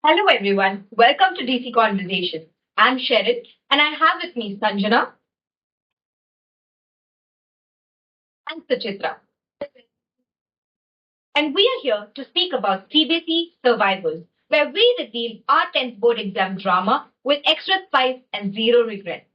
Hello everyone, welcome to DC Conversation. I'm Sharon and I have with me Sanjana and Suchitra. And we are here to speak about CBSE Survivors, where we reveal our 10th board exam drama with extra spice and zero regret.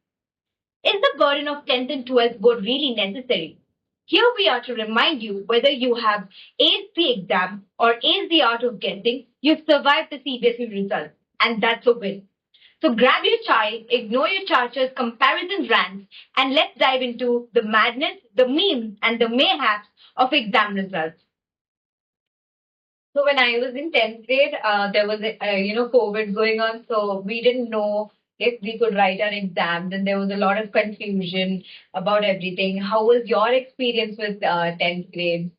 Is the burden of 10th and 12th board really necessary? Here we are to remind you whether you have aced the exam or aced the art of guessing, you've survived the CBSE results, and that's a win. So grab your chai, ignore your chargers, comparison rants, and let's dive into the madness, the memes, and the mayhaps of exam results. So when I was in 10th grade, there was, COVID going on. So we didn't know if we could write our exams and there was a lot of confusion about everything. How was your experience with 10th grade?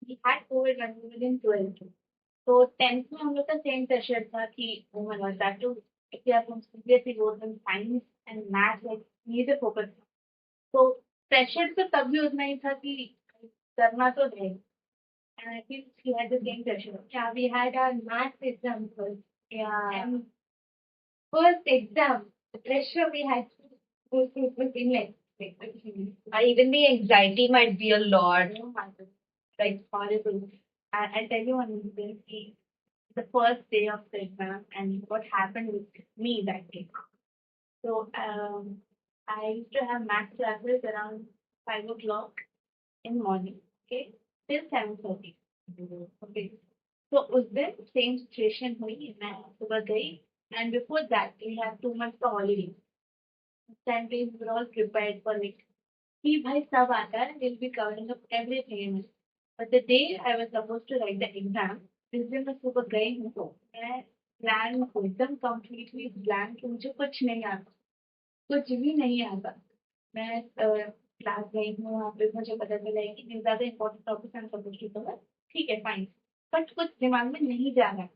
We had COVID when we were in 12th. तो 10th में हम लोग का same pressure था कि oh my god that too if you are from CBSE board then science and math like neither focus तो pressure तो तब भी उतना ही था कि करना तो है and I think we had the same pressure. Yeah, we had our math exam first. Yeah. And first exam, the pressure we had was immense. Even the anxiety might be a lot. Oh my God. Like horrible. I'll tell you one incident. The first day of the exam and what happened with me that day. So I used to have math classes around 5 o'clock in the morning. Okay, till 7:30. Okay. So उस दिन same situation हुई मैं सुबह गई and before that we have 2 months का holiday time पे we all prepared for it कि भाई सब आता है will be covering up everything but the day I was supposed to write the exam जिस दिन मैं सुबह गई हूँ तो मैं प्लान हूँ एकदम कंप्लीटली प्लान कि मुझे कुछ नहीं आता कुछ भी नहीं आता मैं क्लास गई हूँ वहाँ पे मुझे पता चला है कि ज़्यादा इंपॉर्टेंट टॉपिक हम सपोज टू कवर ठीक है फाइन बट कुछ दिमाग में नहीं जा रहा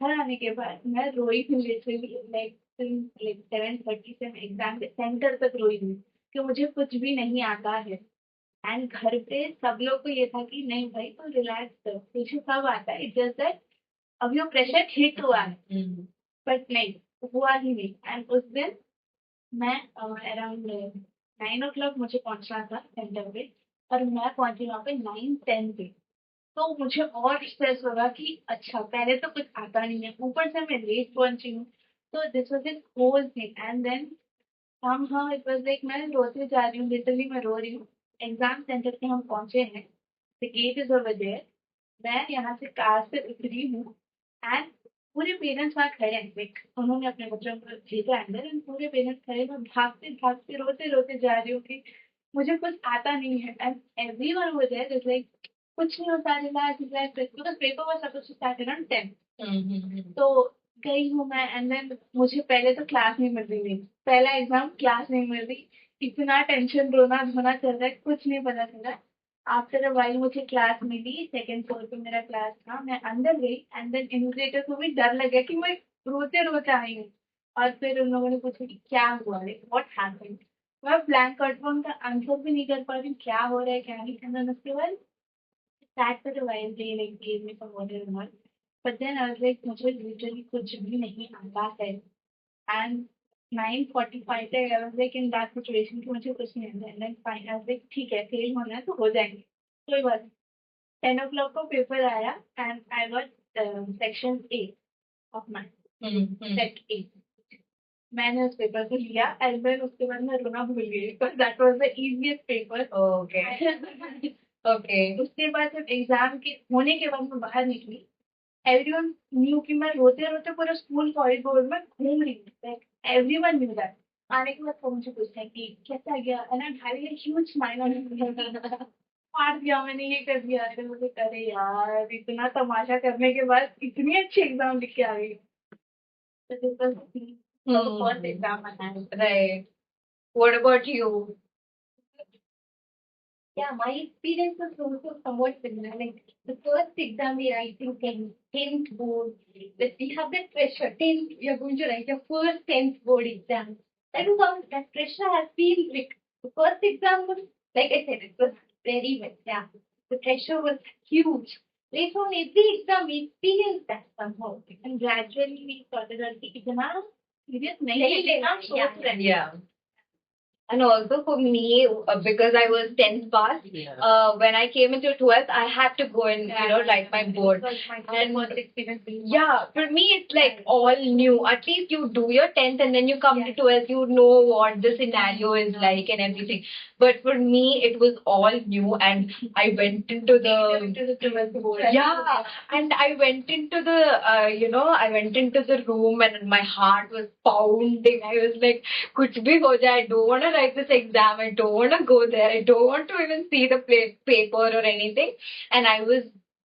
घर आने के बाद मैं रोई थी लिटरली लाइक 7:30 से मैं एग्जाम के सेंटर तक रोई थी कि मुझे कुछ भी नहीं आता है एंड घर पे सब लोग को ये था कि नहीं भाई तू रिलैक्स कर तुझे सब आता है इट्स जस्ट दैट अब यो प्रेशर हिट हुआ है बट नहीं हुआ ही नहीं एंड उस दिन मैं अराउंड 9 o'clock मुझे पहुंचना था सेंटर पे और मैं पहुंची वहाँ पे 9:10 पे तो मुझे और स्ट्रेस होगा कि अच्छा पहले तो कुछ आता नहीं है ऊपर से मैं लेट पहुंची हूँ तो this was this whole thing and then हाँ इट वाज लाइक मैं रोते जा रही हूँ लिटरली मैं रो रही हूँ एग्जाम सेंटर पे हम पहुंचे हैं the gate is over there मैं यहाँ से कार से उतरी हूँ एंड पूरे पेरेंट्स वहाँ खड़े हैं लाइक उन्होंने अपने बच्चों को भेजा अंदर एंड पूरे पेरेंट्स खड़े मैं भागते भागते रोते रोते जा रही हूँ कि मुझे कुछ आता नहीं है and everyone was there is like कुछ नहीं होता relax relax because paper was supposed to start around 10 तो गई हूँ मैं एंड देन मुझे पहले तो क्लास नहीं मिल रही थी पहला एग्जाम क्लास नहीं मिल रही इतना टेंशन रोना धोना चल रहा है कुछ नहीं पता चल रहा आफ्टर अ व्हाइल मुझे क्लास मिली सेकंड फ्लोर पे मेरा क्लास था मैं अंदर गई एंड देन इन्विजिलेटर को भी डर लगा कि मैं रोते रोते आई हूँ और फिर उन लोगों ने पूछा कि क्या हुआ है व्हाट हैपेंड मैं ब्लैंक आउट में उनका आंसर भी नहीं कर पा रही हूँ क्या हो रहा है क्या नहीं करना उसके बाद sat for a while, they like gave me some water and all. But then I was like, मुझे literally कुछ भी नहीं आता है. And 9:45 तक I was like in that situation कि मुझे कुछ नहीं आता है. And then fine, I was like ठीक है, फेल होना है तो हो जाएंगे. कोई बात नहीं. 10 o'clock को पेपर आया and I got section A of mine. Set A. मैंने उस पेपर को लिया एंड देन उसके बाद मैं रोना भूल गई because that was the easiest paper okay okay उसके बाद जब एग्जाम के होने के बाद मैं बाहर निकली एवरीवन न्यू कि मैं रोते रोते पूरे स्कूल कॉरिडोर में घूम रही हूँ लाइक एवरीवन न्यू दैट आने के बाद वो मुझे पूछता है कि कैसा गया and I am having a huge smile on मार दिया मैंने ये कर दिया फिर मुझे करे यार इतना तमाशा करने के बाद इतनी अच्छी एग्जाम लिख के आ गई तो this was the first exam I had. Right. What about you? Yeah, my experience was also somewhat similar. Like the first exam we write in 10th board, that we have that pressure. 10th, we are going to write your first 10th board exam. That pressure has been like the first exam was like I said, it was very much yeah. The pressure was huge. Like from every exam, we experienced that somehow. And gradually we started that इतना serious नहीं लेना सोच रहे हैं. Yeah. And also for me, because I was 10th pass, when I came into 12th, I had to go and, write my board. And First experience being yeah, for me, it's like all new. At least you do your 10th and then you come to 12th, you know what the scenario is like and everything. But for me, it was all new and I went into the 12th board. yeah, and I went into I went into the room and my heart was pounding. I was like, कुछ भी हो जाए, I don't want to write this exam. I don't want to go there. I don't want to even see the paper or anything. And I was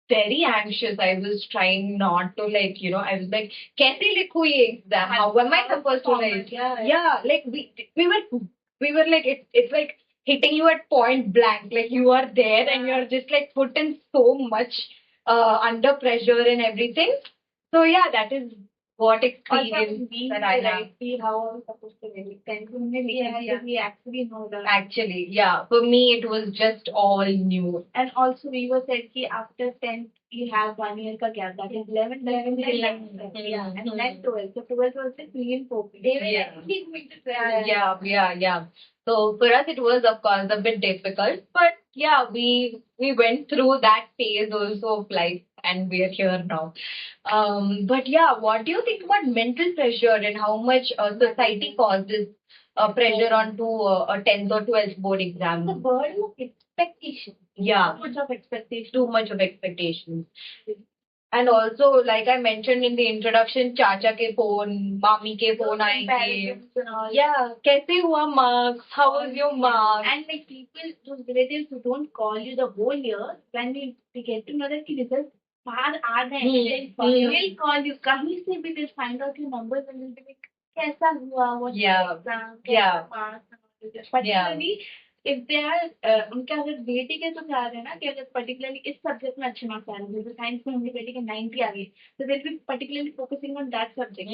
very anxious. I was trying not to I was like, कैसे लिखूँ ये exam? How am I supposed to write? Yeah, like we were like it's like hitting you at point blank. Like you are there and you're just like put in so much under pressure and everything. So yeah, that is what experience that I have. See how I'm supposed to read it. Then we actually know that. Actually, yeah, for me it was just all new. And also we were said कि after 10th we have 1 year का gap. That is 11th, 11th, yeah, and then 12th. So 12th was the clean focus. They were actually going to try. Yeah. So for us, it was of course a bit difficult, but yeah, we went through that phase also of life, and we are here now. But yeah, what do you think about mental pressure and how much society causes pressure onto a 10th or 12th board exam? The burden of expectation. Yeah, Too much of expectation. too much of expectations. And also, like I mentioned in the introduction, चाचा के phone, मामी के phone आएंगे. Comparisons and all. Yeah, कैसे हुआ marks? How was your marks? And like people, those relatives who don't call you the whole year, when we get to know that the results far are the they'll call you. कहीं से भी they'll find out your numbers and they'll be like, कैसा हुआ? What Yeah. exam? Yeah. Marks and all this. Particularly if they are उनके अगर बेटी के तो चाह रहे हैं ना कि अगर particularly इस subject में अच्छे मार्क्स आ रहे हैं जैसे साइंस में उनकी बेटी के 90 आ गए तो they'll be particularly focusing on that subject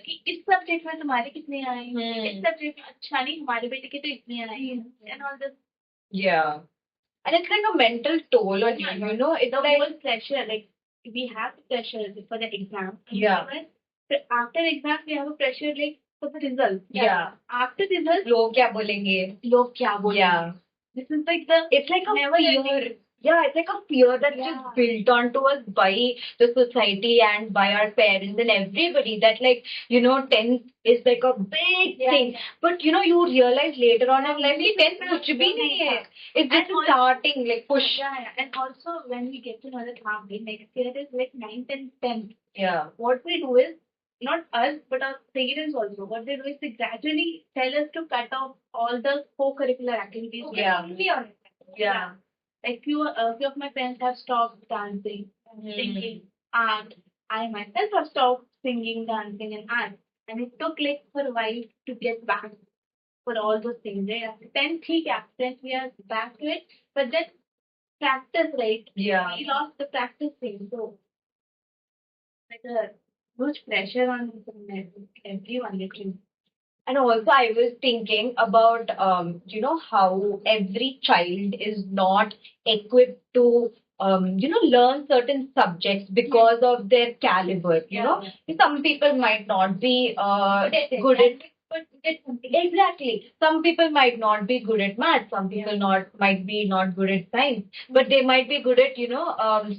कि इस subject में तुम्हारे कितने आए इस subject में अच्छा नहीं हमारे बेटे के तो इतने आए and all this. Yeah. And it's like a mental toll on you, it's The like whole pressure, like we have pressure for the exam. Yeah. But after exam we have a pressure like for the result. Yeah. After result, लोग क्या बोलेंगे? लोग क्या बोलेंगे? Yeah. This is like the It's like a never fear. ending. Yeah, it's like a fear that's just built onto us by the society and by our parents and everybody that 10th is like a big thing. But you realize later on in life, 10th कुछ भी नहीं है. It's just a starting, like push. Yeah. And also when we get to know that next year is like 9th and 10th. Yeah. What we do is, not us, but our parents also, what they do is they gradually tell us to cut off all the co-curricular activities. Yeah. Only on it. Yeah. Like few of my parents have stopped dancing, singing, art. I myself have stopped singing, dancing, and art. And it took like for a while to get back for all those things. Right? After 10th, we are back to it. But then practice, right? Yeah. We lost the practice thing. So, like a huge pressure on everyone, literally. And also, I was thinking about, how every child is not equipped to, learn certain subjects because of their caliber. Some people might not be good at. Exactly. Some people might not be good at math. Some people might be not good at science, but they might be good at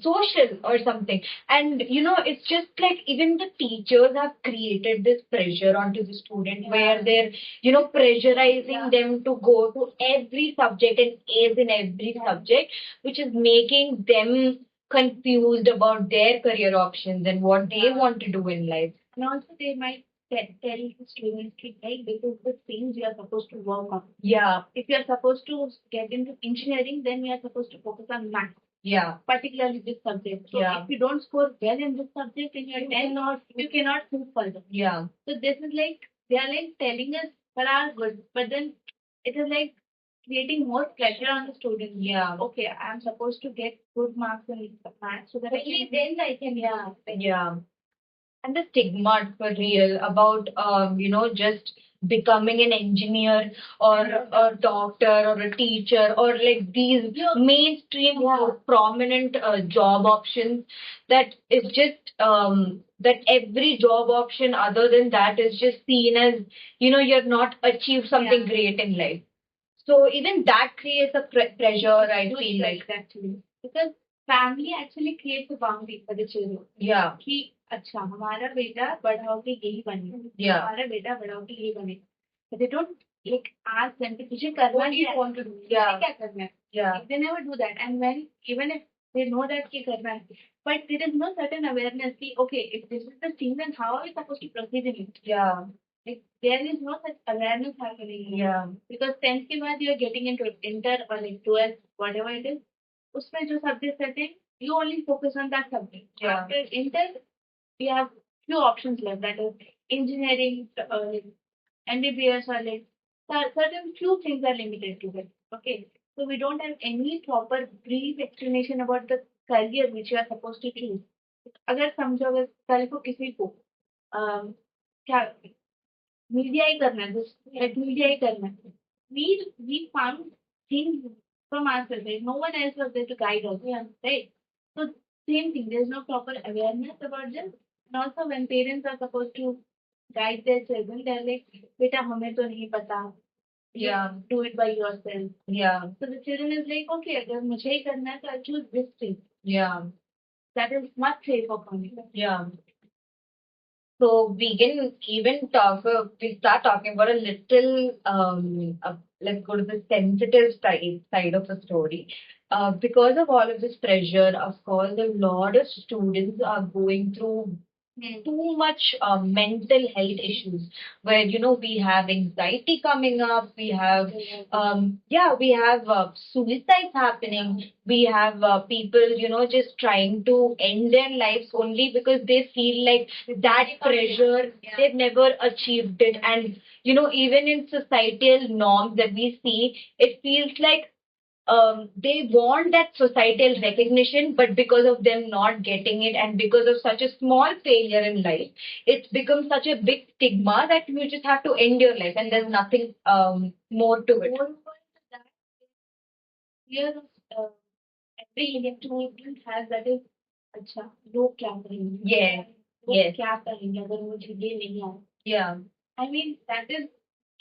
social or something. And it's just like even the teachers have created this pressure onto the student where they're pressurizing them to go to every subject and A's in every subject, which is making them confused about their career options and what they want to do in life. And also they might tell the students कि hey, this is the things you are supposed to work on. Yeah. If you are supposed to get into engineering, then you are supposed to focus on math. Yeah. Particularly this subject. So if you don't score well in this subject in your 10, you cannot move further. Yeah. So this is like they are like telling us for our good, but then it is like creating more pressure on the students. Yeah. Okay, I am supposed to get good marks in math so that I can Yeah. And the stigma for real about just becoming an engineer or a doctor or a teacher or like these mainstream prominent job options that is just that every job option other than that is just seen as you're not achieved something great in life. So even that creates a pressure, I feel like. Actually, because family actually creates a boundary for the children. Yeah. कि अच्छा हमारा बेटा बड़ा होके यही बने, Yeah. हमारा बेटा बड़ा होके यही बने. But they don't like ask them कि तुझे करना What do you want to do? तुझे Yeah. क्या करना है. Yeah. They never do that, and when even if they know that कि करना है, but there is no certain awareness कि okay, if this is the thing, then how are we supposed to proceed in it? Yeah. Like, there is no such awareness happening. Yeah. Because 10th के बाद you are getting into inter or like 12th, whatever it is. उसमें जो subjects रहते हैं, you only focus on that subject. Yeah. After inter, we have few options left. That is engineering, like MBBS or like certain few things are limited to it. Okay, so we don't have any proper brief explanation about the career which you are supposed to choose. अगर समझो अगर कल को किसी को क्या media ही करना है, like मीडिया ही करना है. We found things from ourselves. Right? No one else was there to guide us. Yeah. Right? So same thing. There's no proper awareness about this. And also when parents are supposed to guide their children, they're like, "Beta, हमें तो नहीं पता. Yeah. Do it by yourself." Yeah. So the children is like, okay, अगर मुझे ही करना है, तो I'll choose this thing. Yeah. That is much safer for me. Yeah. So we can even we'll start talking about a little, let's go to the sensitive side of the story. Because of all of this pressure, of course, a lot of students are going through too much mental health issues where we have anxiety coming up, we have we have suicides happening, we have people just trying to end their lives only because they feel like that pressure, they've never achieved it. And even in societal norms that we see, it feels like they want that societal recognition, but because of them not getting it and because of such a small failure in life, it's become such a big stigma that you just have to end your life and there's nothing more to it. Moreover to that, fear of every Indian student has that is अच्छा लोग क्या करेंगे. Yeah. लोग Yes. क्या करेंगे अगर मुझे ये नहीं आया. Yeah. I mean that is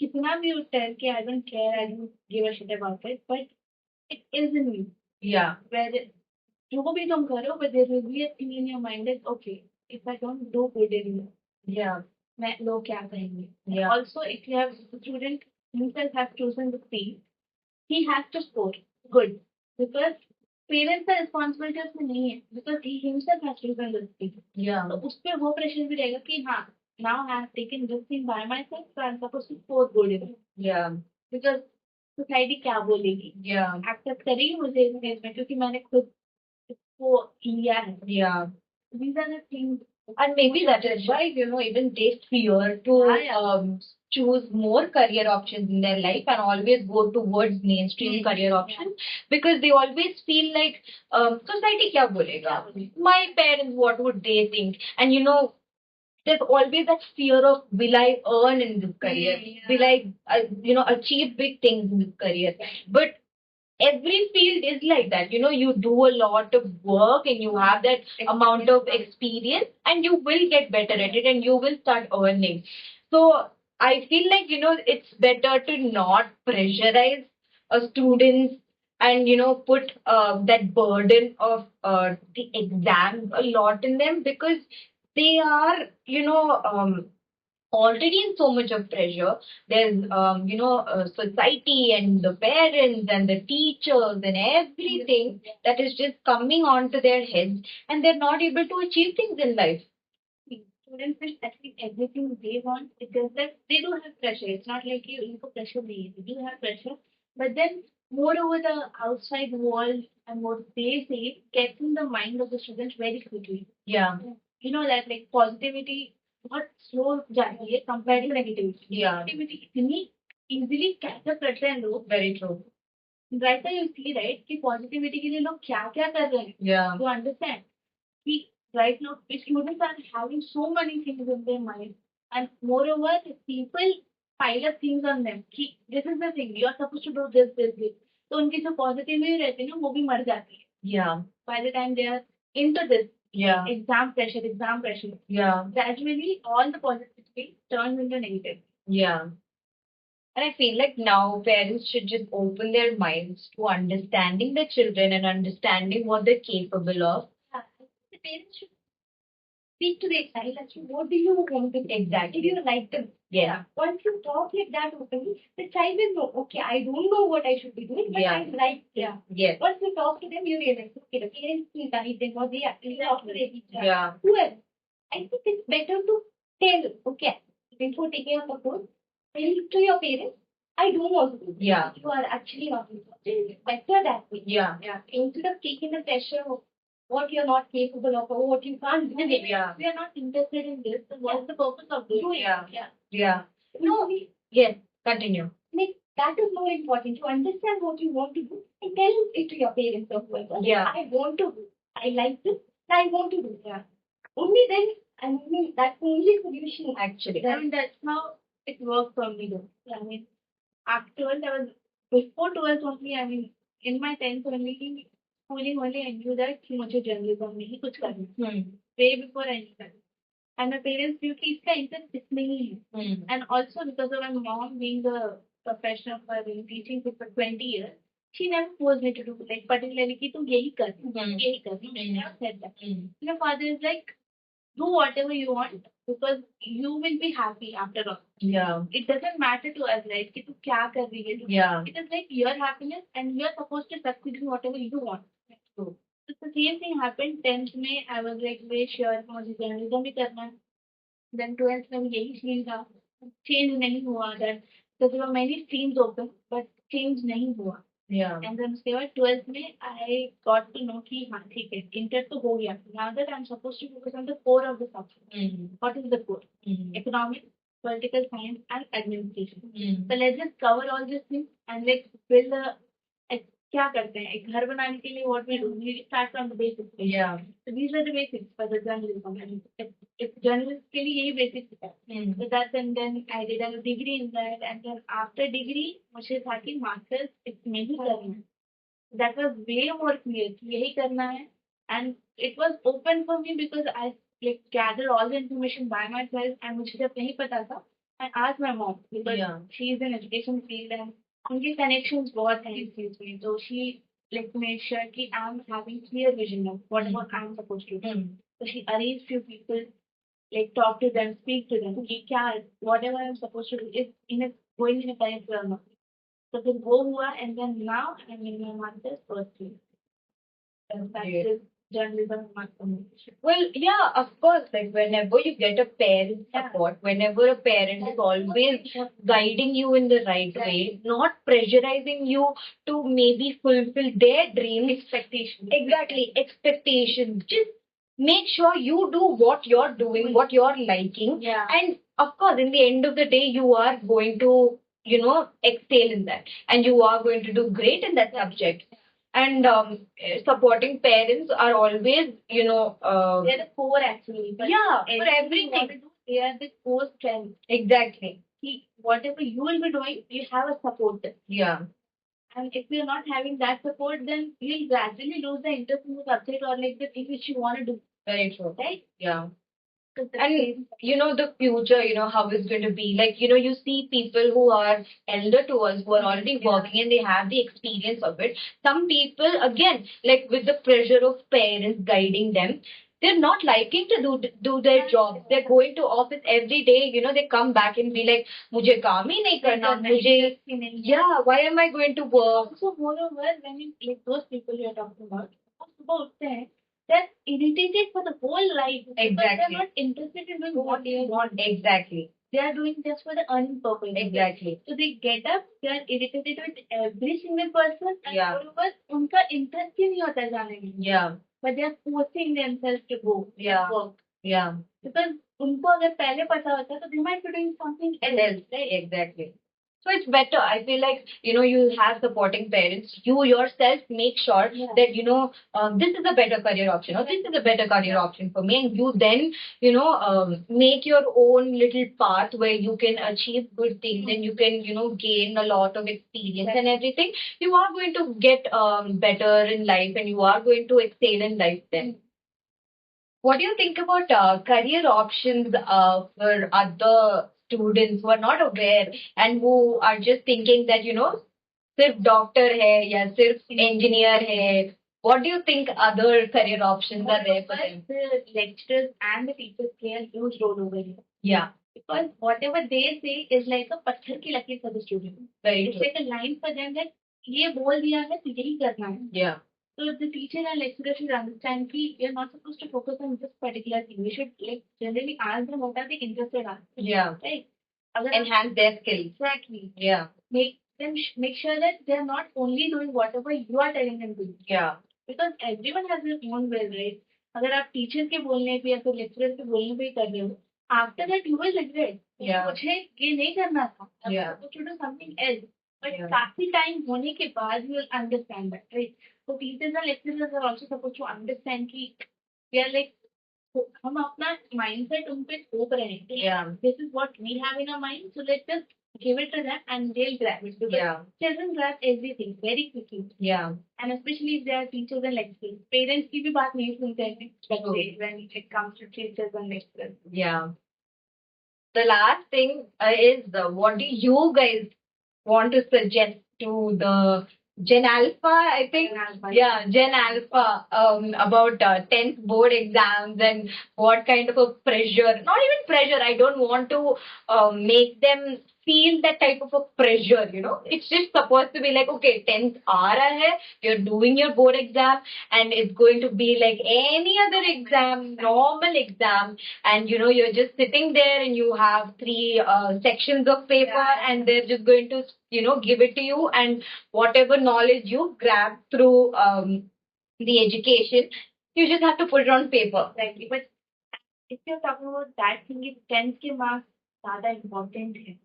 कितना भी you tell कि I don't care, I don't give a shit about it, but it is in you. Yeah. Where जो भी तुम करो, but there will be a thing in your mind that okay, if I don't do good in Yeah. मैं लोग क्या करेंगे. Yeah. Also, if you have the student himself has chosen the field, he has to score good because parents का responsibility उसमें नहीं है because he himself has chosen this field. Yeah. तो उस पर वो pressure भी रहेगा कि हाँ, now I have taken this thing by myself, so I'm supposed to score good in it. Yeah. Because society क्या बोलेगी. Yeah. Accept करेगी मुझे इस phase में क्योंकि मैंने खुद इसको लिया है. Yeah. These are the things. And maybe that is why, even they fear to choose more career options in their life and always go towards mainstream career options because they always feel like society kya bolega? My parents, what would they think? And there's always that fear of will I earn in this career? Will I, achieve big things in this career? But every field is like that. You do a lot of work and you have that amount of experience and you will get better at it and you will start earning. So I feel like, it's better to not pressurize students and, put that burden of the exam a lot in them because they are, already in so much of pressure. There's, society and the parents and the teachers and everything that is just coming onto their heads and they're not able to achieve things in life. Students will achieve everything they want because that they do have pressure. It's not like you pressure me. You do have pressure. But then moreover the outside world and what they say gets in the mind of the students very quickly. Yeah. That like positivity बहुत slow जाती है compared to negativity. Yeah. Negativity इतनी easily catch up करते हैं लोग. Very true. Right now you see right कि positivity के लिए लोग क्या क्या कर रहे हैं. Yeah. To understand कि right now students are having so many things in their mind and moreover people pile up things on them कि this is the thing you are supposed to do this. तो उनकी जो positivity रहती है ना वो भी मर जाती है. Yeah. By the time they are into this. Yeah. Exam pressure. Yeah. Gradually all the positivity turns into negative. Yeah. And I feel like now parents should just open their minds to understanding their children and understanding what they're capable of. Yeah. The parents should speak to their child and say, what do you want to do? Exactly. Do you like them? Yeah. Once you talk like that openly, the child will know, okay, I don't know what I should be doing, but I like them. Yes. Once you talk to them, you realize, okay, the parents will guide them or they actually talk to their teacher. Yeah. Whoever. I think it's better to tell, okay, before taking up a course, tell to your parents, I don't want to do this. Yeah. You are actually not interested. It's better that way. Yeah. Yeah. Instead of taking the pressure of what you're not capable of or what you can't do. Yeah. We are not interested in this. Then what's the purpose of doing Yeah. it? Yeah. Yeah. No, Yes. Continue. like that is more important. To understand what you want to do and tell it to your parents as well. Yeah. I want to do. I like this. I want to do. Yeah. Only then, I mean, that's the only solution actually. I mean, that's how it worked for me though. Yeah, I mean, after 12th, I was, before 12th only, I mean, in my 10th only, schooling only, I knew that कि मुझे journalism में ही कुछ करना है. Way before I knew that. And my parents knew कि इसका interest इसमें ही है. And also because of my mom being a professional for teaching for 20 years, she never forced me to do like particularly कि तू यही कर, यही कर. She never said that. My father is like, do whatever you want because you will be happy after all. Yeah. It doesn't matter to us, right? कि तू क्या कर रही है. Yeah. It is like your happiness and you are supposed to succeed in whatever you want. So the same thing happened 10th में. I was like very sure मुझे journalism भी करना है. Then 12th में भी यही stream था. Change नहीं हुआ. That there were many streams open, but change नहीं हुआ. Yeah. And then उसके बाद 12th में I got to know कि हाँ ठीक है इंटर तो हो गया. Now that I'm supposed to focus on the core of the subject. What is the core? Economics, political science, and administration. So let's just cover all these things and let's build a क्या करते हैं एक घर बनाने के लिए what we do we start from the basics. Yeah. So these are the basics for the journalism. And if journalist के लिए यही basics है. So that and then I did a degree in that and then after degree मुझे था कि masters इसमें ही करना है. That was way more clear कि यही करना है and it was open for me because I like gathered all the information by myself and मुझे जब नहीं पता था I asked my mom because she is in education field and उनके connections बहुत हैं इस चीज में. So she like made sure कि I'm having clear vision of what I'm supposed to do. So she arranged few people like talk to them, speak to them कि क्या whatever I'm supposed to do is in a going in a correct way or not. So फिर वो हुआ and then now I'm in my master's first year. And that's just journalism master's. Well, yeah, of course. Like whenever you get a parent support, whenever a parent is always guiding you in the right way, not pressurizing you to maybe fulfill their dreams. Expectations. Exactly, expectations. Just make sure you do what you're doing, what you're liking. Yeah. And of course, in the end of the day, you are going to, excel in that. And you are going to do great in that subject. And supporting parents are always, they're the core actually. But yeah, for everything. They are the core strength. Exactly. Whatever you will be doing, you have a support. Yeah. And if you're not having that support, then you'll gradually lose the interest in the subject or like the thing which you want to do. Very true. Right? Yeah. And the future, how it's going to be. Like, you see people who are elder to us, who are already working and they have the experience of it. Some people, again, like with the pressure of parents guiding them, they're not liking to do their jobs. They're going to office every day, they come back and be like, मुझे काम ही नहीं करना, मुझे, yeah, why am I going to work? So moreover, when you, like those people you're talking about, they're irritated for the whole life. Exactly. But they're not interested in doing what they want. Exactly. They are doing just for the earning purpose. Exactly. So they get up, they are irritated with every single person and moreover, उनका interest ही नहीं होता जाने में. Yeah. But they are forcing themselves to go and work. Yeah. Because उनको अगर पहले पता होता तो they might be doing something else. Right? Exactly. So it's better. I feel like, you have supporting parents. You yourself make sure that, this is a better career option or this is a better career option for me. And you then, make your own little path where you can achieve good things and you can, gain a lot of experience and everything. You are going to get better in life and you are going to excel in life then. What do you think about career options for other students who are not aware and who are just thinking that, सिर्फ doctor है या सिर्फ engineer है? What do you think other career options are there for them? The lecturers and the teachers play a huge role over here. Yeah, Because whatever they say is like a पत्थर की लकीर for the student. very It's true. like a line for them that ये बोल दिया है तो यही करना है. Yeah, So the teacher and lecturer should understand that we are not supposed to focus on this particular thing. We should like generally ask them what are they interested in. yeah. Right? अगर Enhance their skills. exactly Yeah, make them make sure that they are not only doing whatever you are telling them to do. yeah, Because everyone has their own way, right? अगर आप teacher के बोलने पे या फिर lecturer के बोलने पे ही कर रहे हो, after that you will regret. Yeah. मुझे ये नहीं करना था. I Yeah. was supposed to do something else. But Yeah. काफी टाइम होने के बाद you will understand that, right? So teachers and lecturers are also supposed to understand कि we are like हम अपना mindset उन पे थोप रहे हैं. Yeah. This is what we have in our mind, so let's just give it to them and they'll grab it. Because Yeah. children grab everything very quickly. Yeah. And especially if they are teachers and lecturers. Parents की भी बात नहीं सुनते हैं बच्चे when it comes to teachers and lecturers. Yeah. The last thing is what do you guys want to suggest to the Gen Alpha, I think? Gen Alpha. Yeah, Gen Alpha about 10th board exams and what kind of a pressure, not even pressure, I don't want to make them feel that type of a pressure, It's just supposed to be like, okay, 10th aa raha hai, you're doing your board exam and it's going to be like any other exam, normal exam, and you're just sitting there and you have 3 sections of paper and they're just going to, give it to you and whatever knowledge you grab through the education, you just have to put it on paper. Exactly. But if you're talking about that thing, is 10th के marks ज़्यादा important है.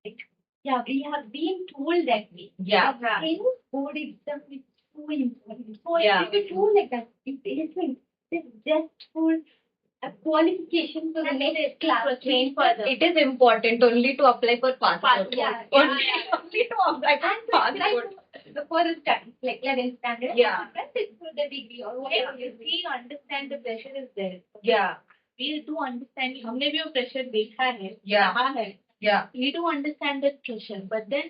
Like, yeah, we have been told that way. Yeah. Board exam is so important. So Yeah. if you told like that, it's just for a qualification for the next class. Train further. It is important only to apply for passport. Yeah. Only to apply for passport. The further studies, like 11th standard. Yeah. It's for the degree or whatever. We understand the pressure is there. Yeah. We do understand. हमने भी वो pressure देखा है. Yeah. रहा है. Yeah. We do understand the pressure, but then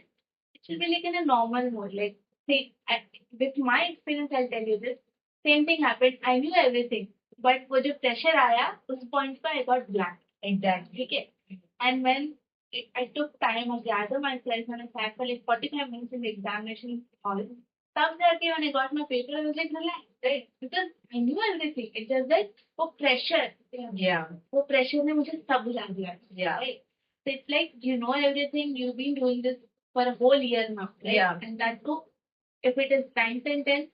it should be like in a normal mode. Like, say, with my experience, I'll tell you this. Same thing happened. I knew everything, but वो जो pressure आया, उस point पर I got blank. Exactly. ठीक है. And when I took time to gather myself and I sat for like 45 minutes in the examination hall, तब जाके when I got my paper, I was like relaxed, right? Because I knew everything. It's just that वो pressure. Yeah. वो pressure ने मुझे सब भुला दिया. Yeah. Right? So it's like you know everything. You've been doing this for a whole year now, right? Yeah. And that too, if it is 9th and 10th,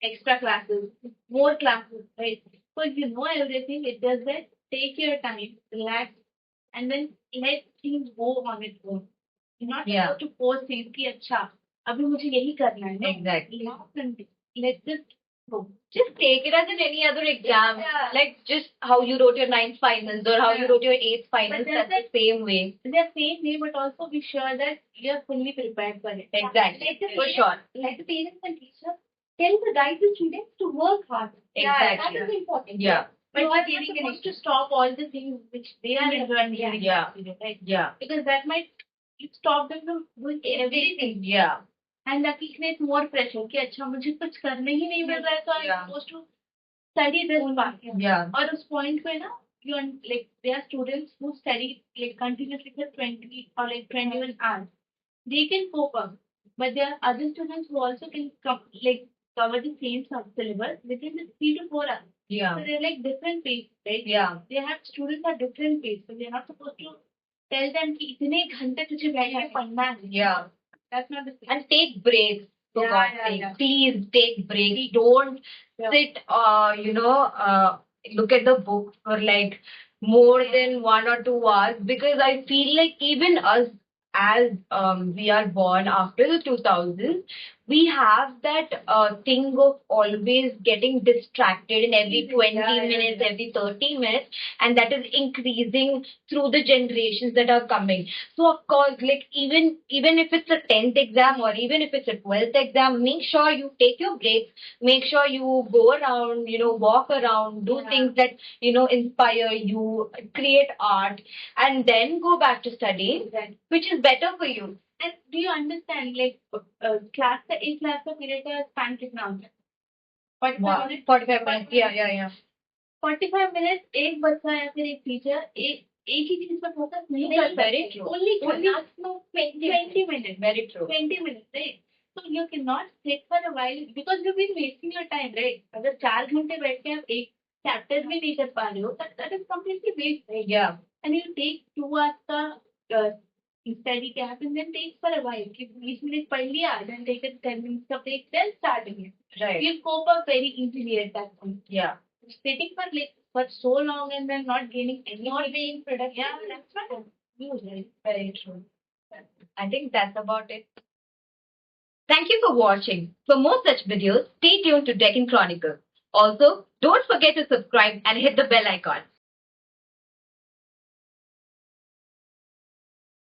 extra classes, more classes, right? So you know everything. It does that. Take your time, relax, and then let things go on its own. You're not supposed to force things कि अच्छा अभी मुझे यही करना है. No. Exactly. Let's just go. Just take it as in any other exam. Yeah. Like just how you wrote your 9th finals or how you wrote your 8th finals. But That's the same way. The same way, but also be sure that you're fully prepared for it. Exactly. For sure. Like the parents and teachers, tell the guide the students to work hard. Exactly. That is important. Yeah. But you are not supposed to stop all the things which they are enjoying during Yeah. that period, right? Yeah. Because that might stop them from doing everything. Yeah. And that will create more pressure कि अच्छा मुझे कुछ करने ही नहीं मिल रहा है तो I'm supposed to study this part. Yeah. और उस point पे ना you are, like there are students who study like continuously for 20 or like 21 hours. They can cope up, but there are other students who also can cover the same syllabus within the 3 to 4 hours. Yeah. So they're like different pace, right? Yeah. They have students at different pace, so they're not supposed to tell them कि इतने घंटे तुझे बैठ के पढ़ना है. Yeah. That's not the same. And take breaks. For Yeah, God's yeah, sake. yeah. Please take breaks. Don't sit, look at the book for like more than 1 or 2 hours because I feel like even us as we are born after the 2000s, we have that thing of always getting distracted in every 20 minutes, every 30 minutes, and that is increasing through the generations that are coming. So of course, like even if it's a 10th exam or even if it's a 12th exam, make sure you take your breaks, make sure you go around, walk around, do things that, inspire you, create art, and then go back to studying, which is better for you. And do you understand, like, class का एक class का period का span कितना होता है? 45 minutes. 45 minutes. Yeah. 45 minutes एक बच्चा या फिर एक टीचर एक ही चीज पर फोकस नहीं कर सकते. Very true. Only maximum 20 minutes. Very true. 20 minutes, right? So you cannot sit for a while because you've been wasting your time, right? अगर 4 घंटे बैठ के आप एक chapter भी नहीं कर पा रहे हो, that is completely waste, right? Yeah. And you take 2 hours का study gap and then take for a while. कि 20 minutes पढ़ लिया, then take a 10 minutes का break, then start again. Right. You cope up very easily at that point. Yeah. Sitting for so long and then not gaining any, not being productive. Yeah, that's what news, right? Very true. I think that's about it. Thank you for watching. For more such videos, stay tuned to Deccan Chronicles. Also, don't forget to subscribe and hit the bell icon.